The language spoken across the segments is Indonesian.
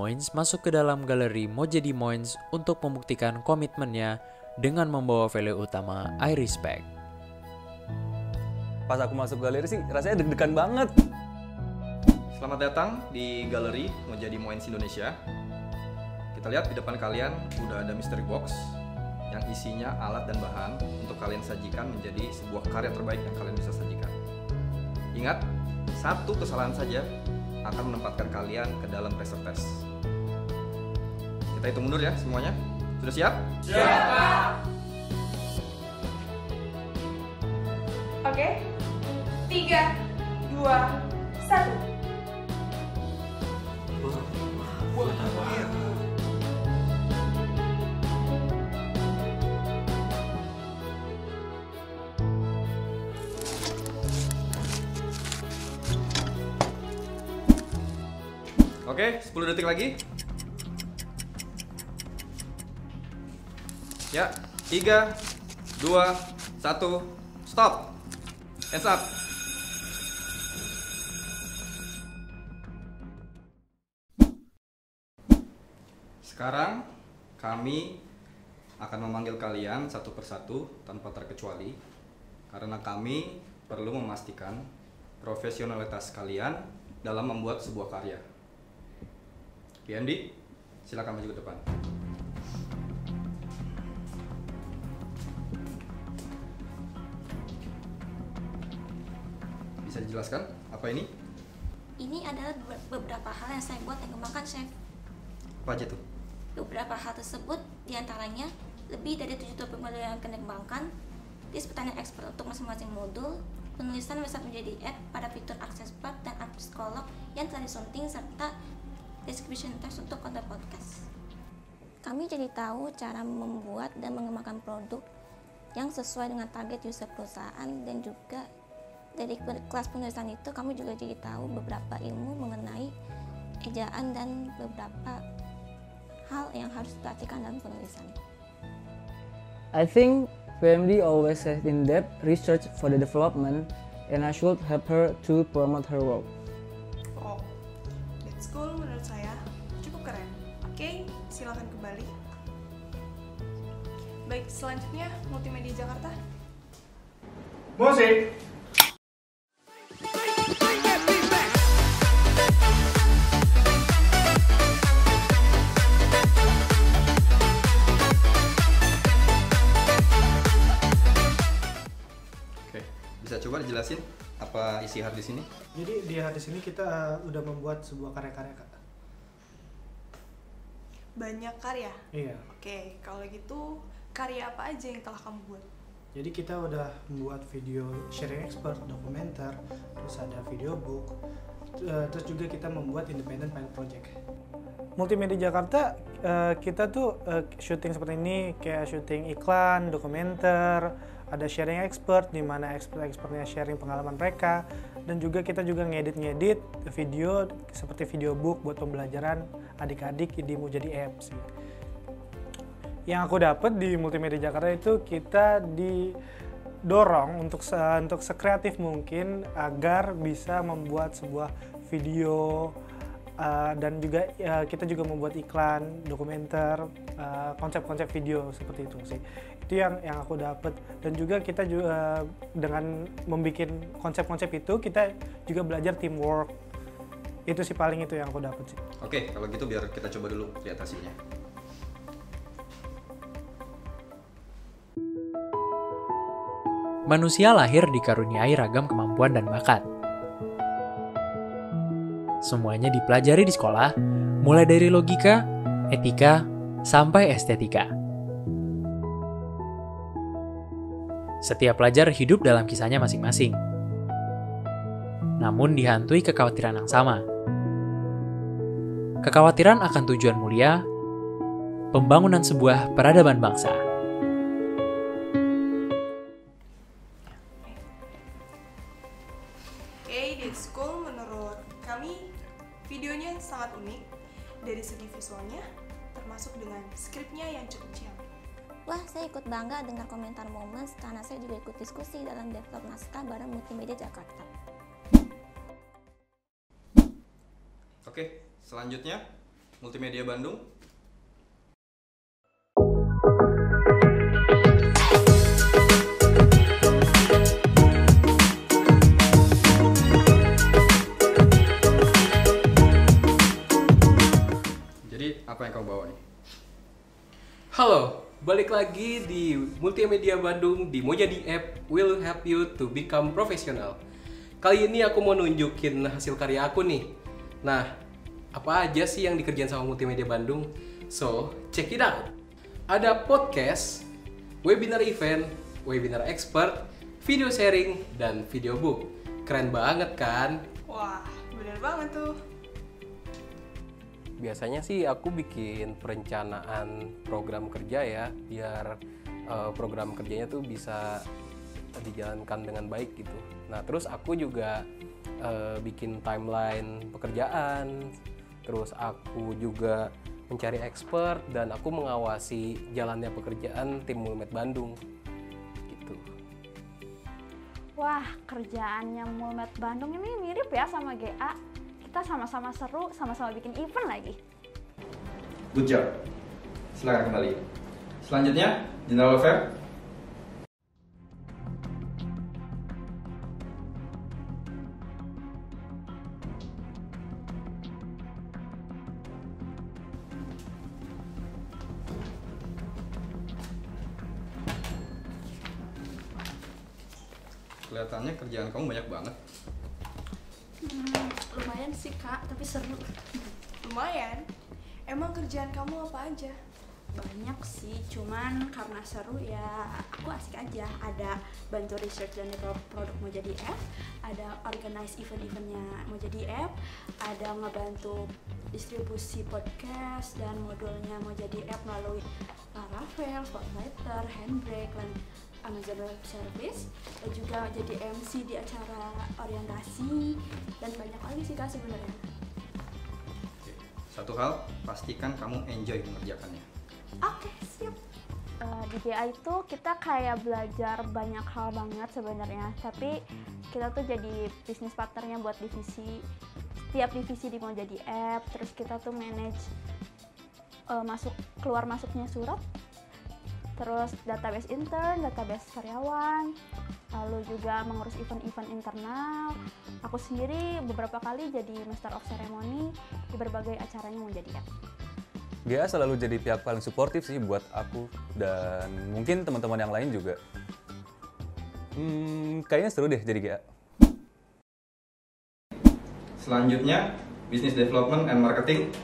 Moins masuk ke dalam galeri Mau Jadi Moins untuk membuktikan komitmennya dengan membawa value utama I Respect. Pas aku masuk galeri sih rasanya deg-degan banget. Selamat datang di galeri Mau Jadi Moins Indonesia. Kita lihat di depan kalian udah ada mystery box yang isinya alat dan bahan untuk kalian sajikan menjadi sebuah karya terbaik yang kalian bisa sajikan. Ingat, satu kesalahan saja akan menempatkan kalian ke dalam pressure test. Kita hitung mundur ya semuanya. Sudah siap? Siap, Pak. Oke. 3, 2, 1. Oke, 10 detik lagi. Ya, 3, 2, 1, stop. Hands up. Sekarang kami akan memanggil kalian satu persatu tanpa terkecuali karena kami perlu memastikan profesionalitas kalian dalam membuat sebuah karya. PMD, silakan maju ke depan. Bisa dijelaskan apa ini? Ini adalah beberapa hal yang saya buat dan kembangkan, Chef. Apa aja tuh? Beberapa hal tersebut diantaranya lebih dari 7 topik modul yang akan dikembangkan, list pertanyaan expert untuk masing-masing modul, penulisan website menjadi app pada fitur akses part dan psikolog yang telah disunting, serta description text untuk konten podcast. Kami jadi tahu cara membuat dan mengembangkan produk yang sesuai dengan target user perusahaan, dan juga dari kelas penulisan itu kami juga jadi tahu beberapa ilmu mengenai ejaan dan beberapa hal yang harus diperhatikan dalam penulisan. I think PMD always has in-depth research for the development, and I should help her to promote her work. Oh, that's cool menurut saya. Cukup keren. Oke, silakan kembali. Baik, selanjutnya Multimedia Jakarta. Musik. Oke, bisa coba dijelasin apa isi hard disk ini? Jadi di harddisk ini kita udah membuat sebuah karya-karya, Kak. Banyak karya? Iya. Oke, kalau gitu karya apa aja yang telah kamu buat? Jadi kita udah membuat video sharing expert, dokumenter, terus ada video book, terus juga kita membuat independent pilot project. Multimedia Jakarta, kita tuh syuting seperti ini, kayak syuting iklan, dokumenter, ada sharing expert, di mana expert-expertnya sharing pengalaman mereka, dan juga kita juga ngedit video seperti video book buat pembelajaran adik-adik di Mau Jadi Apps. Yang aku dapat di Multimedia Jakarta itu kita didorong untuk sekreatif mungkin agar bisa membuat sebuah video, dan juga kita juga membuat iklan, dokumenter, konsep-konsep video seperti itu sih. Itu yang aku dapat, dan juga kita juga dengan membuat konsep-konsep itu kita juga belajar teamwork. Itu sih paling itu yang aku dapat sih. Oke, kalau gitu biar kita coba dulu lihat hasilnya. Manusia lahir dikaruniai ragam kemampuan dan bakat. Semuanya dipelajari di sekolah, mulai dari logika, etika, sampai estetika. Setiap pelajar hidup dalam kisahnya masing-masing, namun dihantui kekhawatiran yang sama. Kekhawatiran akan tujuan mulia, pembangunan sebuah peradaban bangsa. It's cool menurut kami. Videonya sangat unik dari segi visualnya, termasuk dengan skripnya yang cukup ciamik. Wah, saya ikut bangga dengar komentar Moments karena saya juga ikut diskusi dalam develop naskah bareng Multimedia Jakarta. Oke, selanjutnya Multimedia Bandung. Jadi apa yang kamu bawa nih? Halo, balik lagi di Multimedia Bandung di Mojadi App will help you to become professional. Kali ini aku mau nunjukin hasil karya aku nih. Nah, apa aja sih yang dikerjain sama Multimedia Bandung? So, check it out. Ada podcast, webinar event, webinar expert, video sharing, dan video book. Keren banget kan? Wah, bener banget tuh. Biasanya sih aku bikin perencanaan program kerja ya, biar program kerjanya tuh bisa dijalankan dengan baik gitu. Nah terus aku juga bikin timeline pekerjaan, terus aku juga mencari expert dan aku mengawasi jalannya pekerjaan tim Mulmed Bandung gitu. Wah, kerjaannya Mulmed Bandung ini mirip ya sama GA. Kita sama-sama seru, sama-sama bikin event lagi. Good job. Silakan kembali. Selanjutnya, General Affair. Kelihatannya kerjaan kamu banyak banget. Lumayan sih kak, tapi seru. Lumayan. Emang kerjaan kamu apa aja? Banyak sih, cuman karena seru ya aku asik aja. Ada bantu research dan develop produk Mojadi App, ada organize event-eventnya Mojadi App, ada ngebantu distribusi podcast dan modulnya Mojadi App melalui Laravel, Spotlighter, Handbrake, dan Amazon Web Service, dan juga jadi MC di acara orientasi, dan banyak lagi sih kak sebenarnya. Satu hal, pastikan kamu enjoy mengerjakannya. Oke, siap. Di GA itu kita kayak belajar banyak hal banget sebenarnya, tapi kita tuh jadi bisnis partnernya buat divisi. Setiap divisi di Mojadi App, terus kita tuh manage keluar masuknya surat, terus database intern, database karyawan, lalu juga mengurus event-event internal. Aku sendiri beberapa kali jadi Master of Ceremony di berbagai acaranya Mojadi App. GA selalu jadi pihak paling suportif sih buat aku dan mungkin teman-teman yang lain juga. Kayaknya seru deh jadi GA. Selanjutnya, Business Development and Marketing.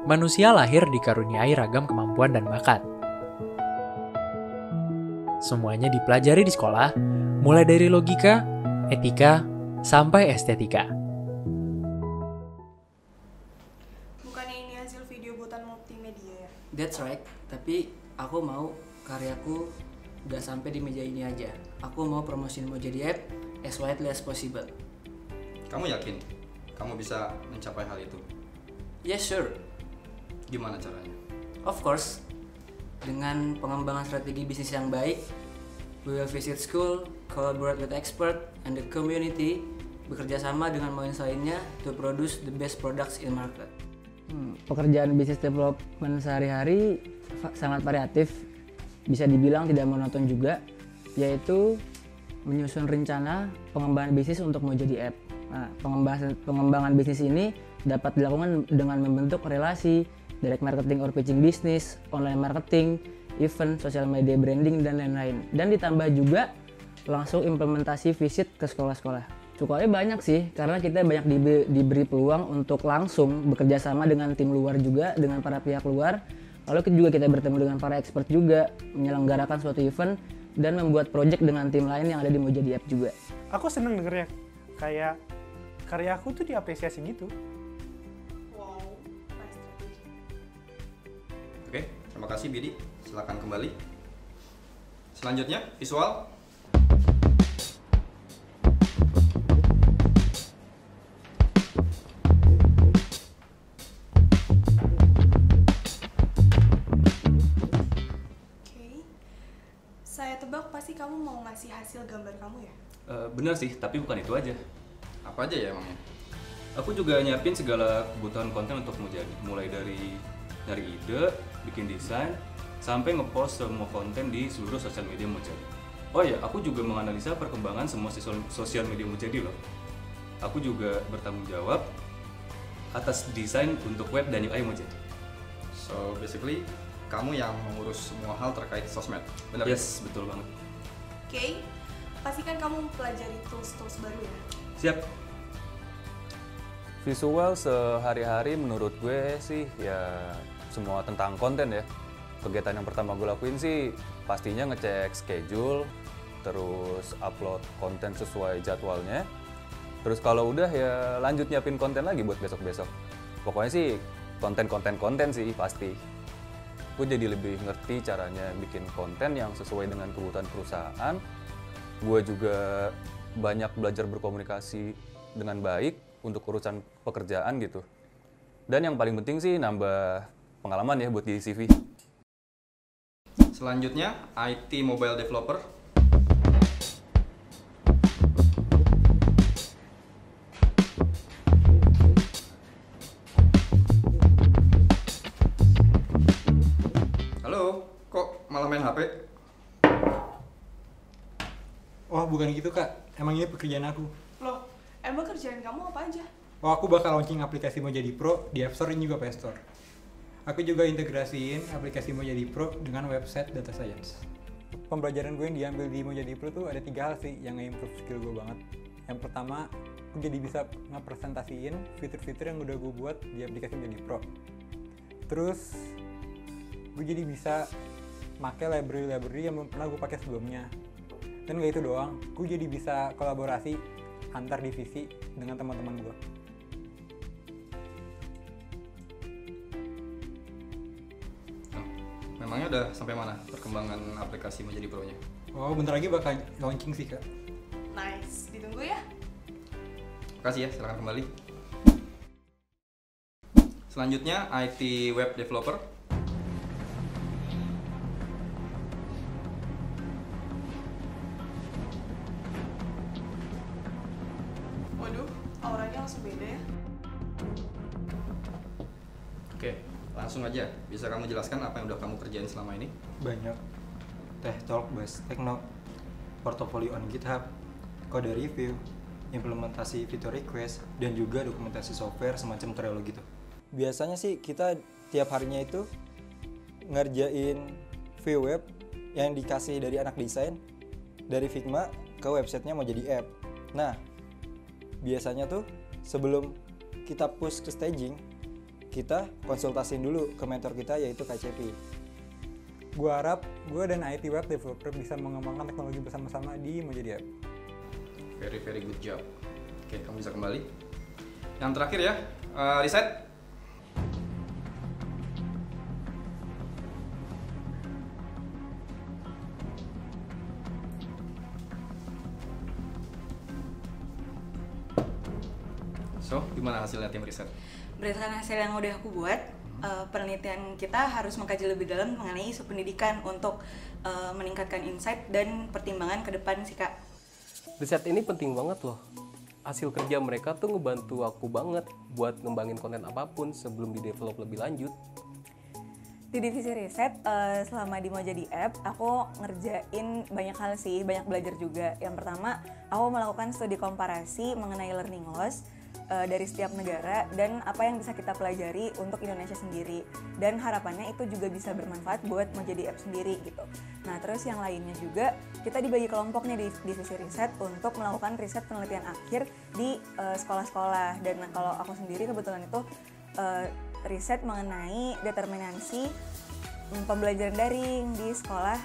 Manusia lahir dikaruniai ragam kemampuan dan bakat. Semuanya dipelajari di sekolah, mulai dari logika, etika, sampai estetika. Bukannya ini hasil video buatan multimedia ya? That's right, tapi aku mau karyaku gak sampai di meja ini aja. Aku mau promosiin Mojadi App as widely as possible. Kamu yakin kamu bisa mencapai hal itu? Yes, sure. Gimana caranya? Of course. Dengan pengembangan strategi bisnis yang baik, we will visit school, collaborate with expert and the community, bekerja sama dengan minds lainnya to produce the best products in market. Pekerjaan bisnis development sehari-hari sangat variatif, bisa dibilang tidak monoton juga, yaitu menyusun rencana pengembangan bisnis untuk Mojadi App. Nah, pengembangan bisnis ini dapat dilakukan dengan membentuk relasi, direct marketing or pitching bisnis, online marketing, event, social media branding, dan lain-lain. Dan ditambah juga langsung implementasi visit ke sekolah-sekolah. Cukupnya banyak sih, karena kita banyak diberi peluang untuk langsung bekerja sama dengan tim luar juga, dengan para pihak luar. Lalu kita bertemu dengan para expert juga, menyelenggarakan suatu event, dan membuat project dengan tim lain yang ada di Mojadi App juga. Aku seneng dengernya, kayak karyaku tuh diapresiasi gitu. Oke, terima kasih Bidi. Silakan kembali. Selanjutnya, visual. mengevaluasi hasil gambar kamu ya? Bener sih, tapi bukan itu aja. Apa aja ya emangnya? Aku juga nyiapin segala kebutuhan konten untuk Mojadi, mulai dari nyari ide, bikin desain, sampai ngepost semua konten di seluruh sosial media Mojadi. Oh ya, aku juga menganalisa perkembangan semua sosial media Mojadi loh. Aku juga bertanggung jawab atas desain untuk web dan UI Mojadi. So basically, kamu yang mengurus semua hal terkait sosmed, benar? Yes, betul banget. Oke, pastikan kamu mempelajari tools-tools baru ya. Siap. Visual sehari-hari menurut gue sih ya semua tentang konten ya. Kegiatan yang pertama gue lakuin sih pastinya ngecek schedule, terus upload konten sesuai jadwalnya. Terus kalau udah ya lanjut nyiapin konten lagi buat besok-besok. Pokoknya sih konten sih pasti. Gue jadi lebih ngerti caranya bikin konten yang sesuai dengan kebutuhan perusahaan. Gue juga banyak belajar berkomunikasi dengan baik untuk urusan pekerjaan gitu. Dan yang paling penting sih nambah pengalaman ya buat di CV. Selanjutnya, IT Mobile Developer. Halo, kok malah main HP? Oh, bukan gitu Kak, emang ini pekerjaan aku. Loh, emang kerjaan kamu apa aja? Oh, aku bakal launching aplikasi Mojadi Pro di App Store dan juga Play Store. Aku juga integrasiin aplikasi Mojadi Pro dengan website data science. Pembelajaran gue yang diambil di Mojadi Pro tuh ada 3 hal sih yang nge-improve skill gue banget. Yang pertama, aku jadi bisa ngepresentasiin fitur-fitur yang udah gue buat di aplikasi Mojadi Pro. Terus, gue jadi bisa pakai library-library yang belum pernah gue pakai sebelumnya. Dan gak itu doang, gue jadi bisa kolaborasi antar divisi dengan teman-teman gue. Memangnya udah sampai mana perkembangan aplikasi Mojadi Pro-nya? Oh, bentar lagi bakal launching sih Kak. Nice, ditunggu ya. Makasih ya, silakan kembali. Selanjutnya, IT Web Developer. Waduh, auranya langsung beda ya. Oke, langsung aja. Bisa kamu jelaskan apa yang udah kamu kerjain selama ini? Banyak. Tech Talk, Best Techno, portfolio on GitHub, kode review, implementasi fitur request, dan juga dokumentasi software semacam Trello gitu. Biasanya sih kita tiap harinya itu ngerjain view web yang dikasih dari anak desain dari Figma ke websitenya mau jadi app. Nah, biasanya tuh sebelum kita push ke staging, kita konsultasiin dulu ke mentor kita yaitu KCP. Gua harap gue dan IT Web Developer bisa mengembangkan teknologi bersama-sama di Mojadi App. Very good job. Oke, kamu bisa kembali. Yang terakhir ya, reset. So, gimana hasilnya tim riset? Berdasarkan hasil yang udah aku buat, penelitian kita harus mengkaji lebih dalam mengenai isu pendidikan untuk meningkatkan insight dan pertimbangan ke depan sih Kak. Riset ini penting banget loh. Hasil kerja mereka tuh ngebantu aku banget buat ngembangin konten apapun sebelum di-develop lebih lanjut. Di divisi riset, selama di Mojadi App, aku ngerjain banyak hal sih, banyak belajar juga. Yang pertama, aku melakukan studi komparasi mengenai learning loss dari setiap negara dan apa yang bisa kita pelajari untuk Indonesia sendiri. Dan harapannya itu juga bisa bermanfaat buat Mojadi App sendiri gitu. Nah terus yang lainnya juga, kita dibagi kelompok nih di divisi riset untuk melakukan riset penelitian akhir di sekolah-sekolah. Dan kalau aku sendiri kebetulan itu riset mengenai determinasi pembelajaran daring di sekolah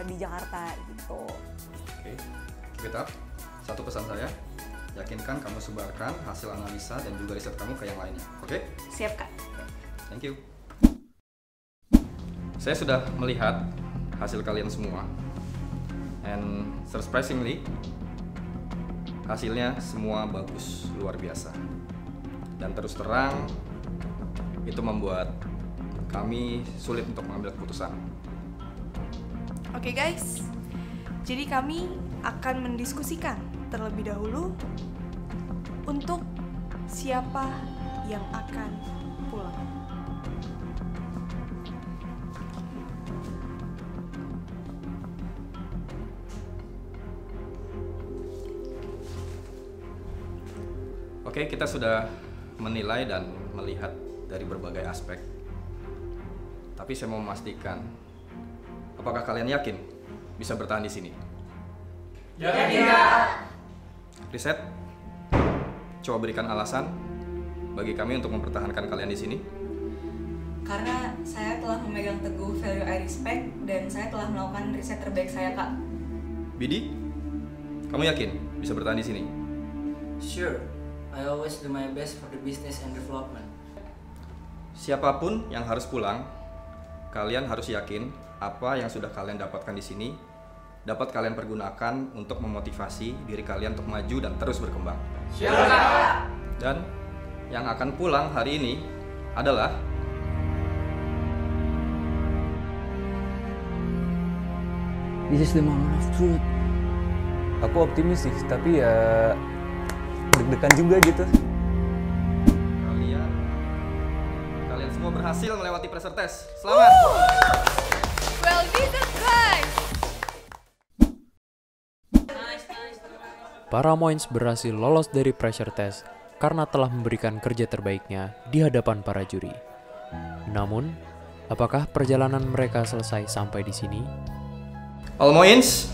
di Jakarta gitu. Oke, keep it up. Satu pesan saya, yakinkan kamu sebarkan hasil analisa dan juga riset kamu ke yang lainnya. Oke? Siap Kak. Thank you. Saya sudah melihat hasil kalian semua. And surprisingly, hasilnya semua bagus, luar biasa. Dan terus terang, itu membuat kami sulit untuk mengambil keputusan. Oke guys, Jadi kami akan mendiskusikan terlebih dahulu untuk siapa yang akan pulang. Oke, kita sudah menilai dan melihat dari berbagai aspek. Tapi saya mau memastikan, apakah kalian yakin bisa bertahan di sini? Yakin. Riset, coba berikan alasan bagi kami untuk mempertahankan kalian di sini. Karena saya telah memegang teguh value I respect dan saya telah melakukan riset terbaik saya, Kak. Bidi, kamu yakin bisa bertahan di sini? Sure, I always do my best for the business and development. Siapapun yang harus pulang, kalian harus yakin apa yang sudah kalian dapatkan di sini dapat kalian pergunakan untuk memotivasi diri kalian untuk maju dan terus berkembang. Siap. Dan yang akan pulang hari ini adalah This is the moment of truth. Aku optimis sih, tapi ya deg-degan juga gitu. Kalian semua berhasil melewati pressure test. Selamat. Well, done, guys. Para Moins berhasil lolos dari pressure test karena telah memberikan kerja terbaiknya di hadapan para juri. Namun, apakah perjalanan mereka selesai sampai di sini? All Moins?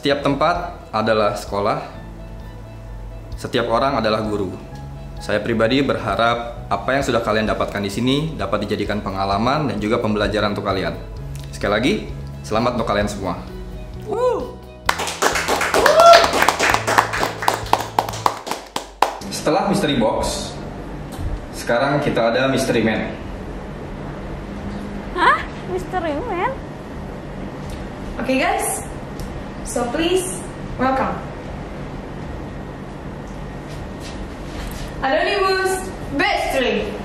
Setiap tempat adalah sekolah. Setiap orang adalah guru. Saya pribadi berharap apa yang sudah kalian dapatkan di sini dapat dijadikan pengalaman dan juga pembelajaran untuk kalian. Sekali lagi, selamat untuk kalian semua. Setelah Mystery Box, sekarang kita ada Mystery Man. Hah? Mystery Man? Okay guys, so please welcome Anonymous Mystery.